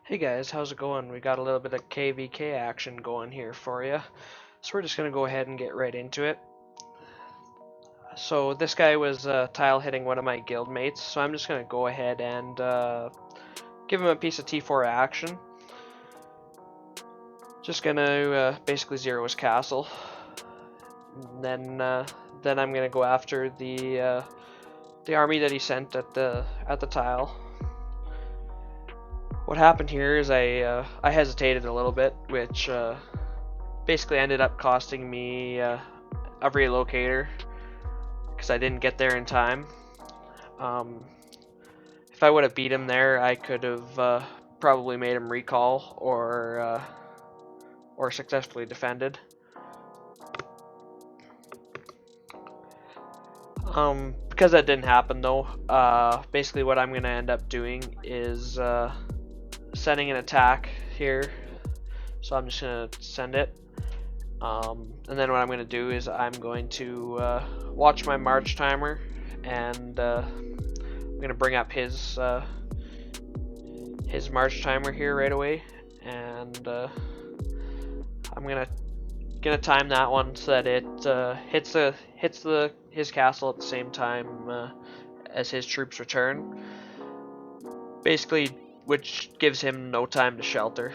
Hey guys, how's it going? We got a little bit of KVK action going here for you. So we're just going to go ahead and get right into it. So this guy was tile hitting one of my guild mates, so I'm just going to go ahead and give him a piece of T4 action. Just going to basically zero his castle. And then I'm going to go after the army that he sent at the tile. What happened here is I hesitated a little bit, which basically ended up costing me a relocator because I didn't get there in time. If I would have beat him there, I could have probably made him recall or successfully defended. Because that didn't happen though, basically what I'm going to end up doing is sending an attack here. So I'm just going to send it. And then what I'm going to do is I'm going to watch my march timer, and I'm going to bring up his march timer here right away, and I'm going to time that one so that it hits his castle at the same time as his troops return, basically, which gives him no time to shelter.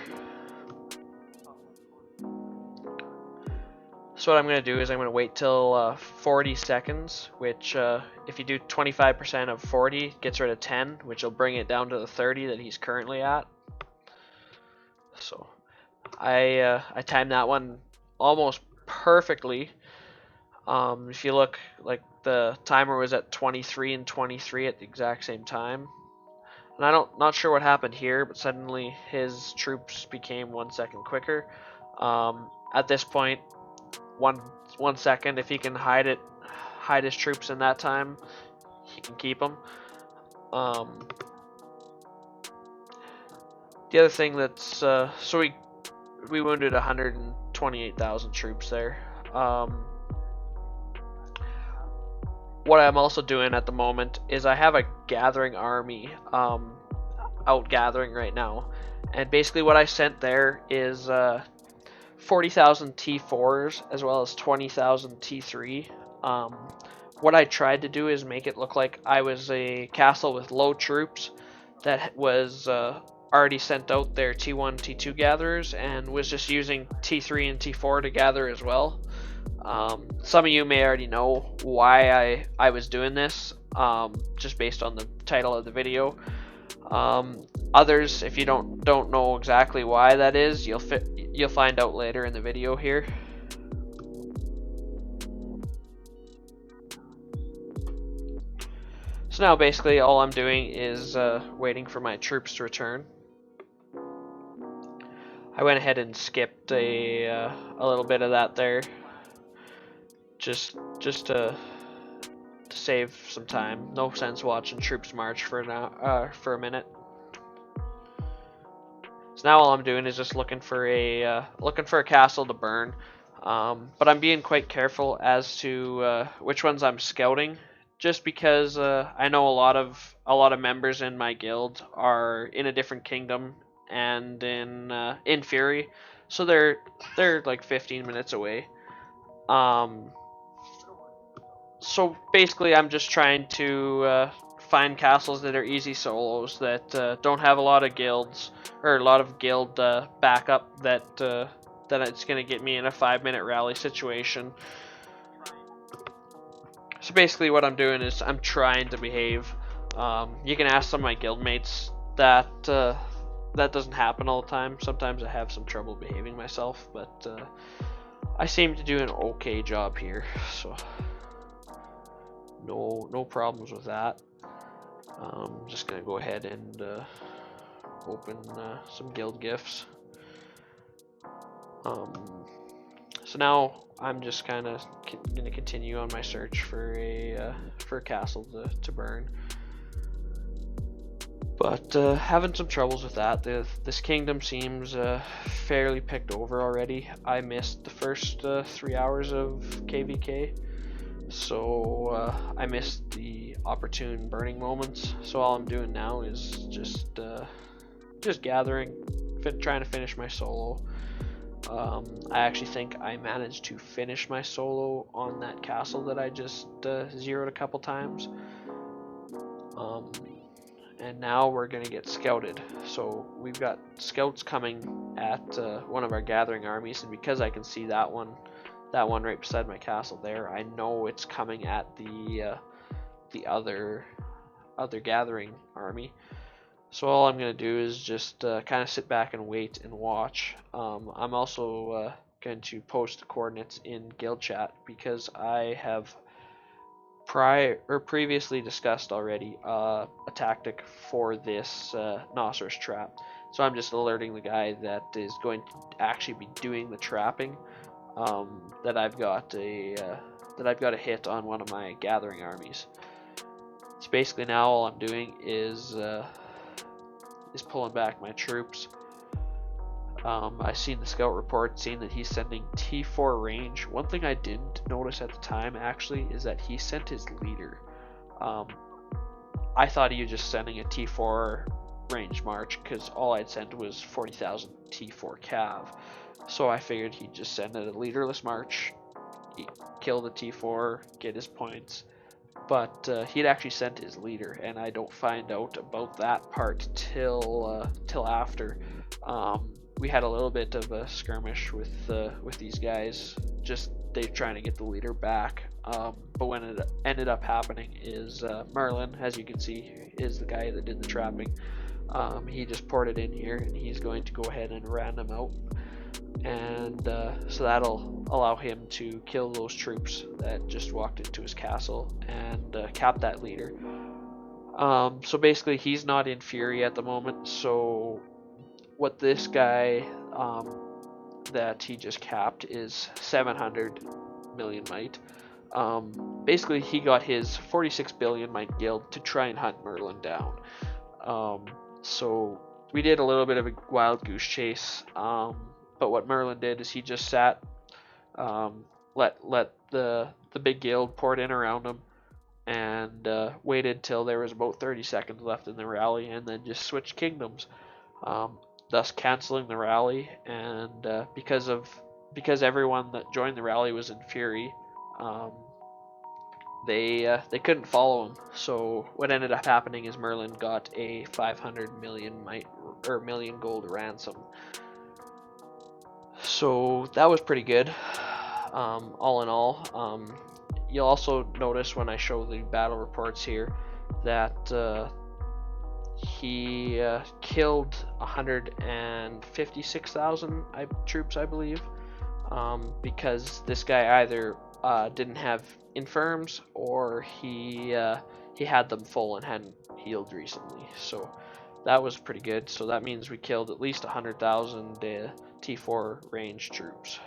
So what I'm going to do is I'm going to wait till 40 seconds, which if you do 25% of 40 gets rid of 10, which will bring it down to the 30 that he's currently at. So I timed that one almost perfectly. If you look, like, the timer was at 23 and 23 at the exact same time. And not sure what happened here, but suddenly his troops became 1 second quicker. At this point, one second, if he can hide his troops in that time, he can keep them. The other thing that's so we wounded 128,000 troops there. What I'm also doing at the moment is I have a gathering army out gathering right now, and basically what I sent there is 40,000 T4s as well as 20,000 T3. What I tried to do is make it look like I was a castle with low troops that was already sent out their T1, T2 gatherers and was just using T3 and T4 to gather as well. Some of you may already know why I was doing this, just based on the title of the video. Others, if you don't know exactly why that is, you'll find out later in the video here. So now basically all I'm doing is waiting for my troops to return. I went ahead and skipped a little bit of that there, just to save some time. No sense watching troops march for a minute. So now all I'm doing is just looking for a castle to burn. But I'm being quite careful as to which ones I'm scouting, just because I know a lot of members in my guild are in a different kingdom and in Fury, so they're like 15 minutes away. So basically, I'm just trying to find castles that are easy solos, that don't have a lot of guilds or a lot of guild backup, that it's going to get me in a 5-minute rally situation. So basically what I'm doing is I'm trying to behave. You can ask some of my guild mates that doesn't happen all the time. Sometimes I have some trouble behaving myself, but I seem to do an okay job here, so no problems with that. I'm just gonna go ahead and open some guild gifts. So now I'm just kind of gonna continue on my search for a castle to burn, but having some troubles with that. This kingdom seems fairly picked over already. I missed the first 3 hours of KVK, so I missed the opportune burning moments. So all I'm doing now is just just gathering, trying to finish my solo. I actually think I managed to finish my solo on that castle that I just zeroed a couple times. And now we're gonna get scouted. So we've got scouts coming at one of our gathering armies, and because I can see that one right beside my castle there, I know it's coming at the other gathering army. So all I'm going to do is just kind of sit back and wait and watch. I'm also going to post the coordinates in guild chat because I have previously discussed already a tactic for this Nocerus trap. So I'm just alerting the guy that is going to actually be doing the trapping that I've got a hit on one of my gathering armies. So basically now all I'm doing is pulling back my troops. I've seen the scout report saying that he's sending T4 range. One thing I didn't notice at the time actually is that he sent his leader. I thought he was just sending a T4 range march because all I'd sent was 40,000 T4 cav. So I figured he'd just send a leaderless march, kill the T4, get his points. But he'd actually sent his leader, and I don't find out about that part till after. We had a little bit of a skirmish with these guys, just they trying to get the leader back. But when it ended up happening is Merlin, as you can see, is the guy that did the trapping. He just ported in here, and he's going to go ahead and random out. And so that'll allow him to kill those troops that just walked into his castle and cap that leader. So basically he's not in Fury at the moment, so what this guy that he just capped is 700 million might. Basically he got his 46 billion might guild to try and hunt Merlin down. So we did a little bit of a wild goose chase. But what Merlin did is he just sat, let the big guild pour it in around him, and waited till there was about 30 seconds left in the rally, and then just switched kingdoms, thus canceling the rally. And because everyone that joined the rally was in Fury, they couldn't follow him. So what ended up happening is Merlin got a 500 million million gold ransom. So that was pretty good, all in all. You'll also notice when I show the battle reports here that he killed 156,000 troops, I believe, because this guy either didn't have infirms or he had them full and hadn't healed recently. So that was pretty good. So that means we killed at least 100,000 T4 range troops.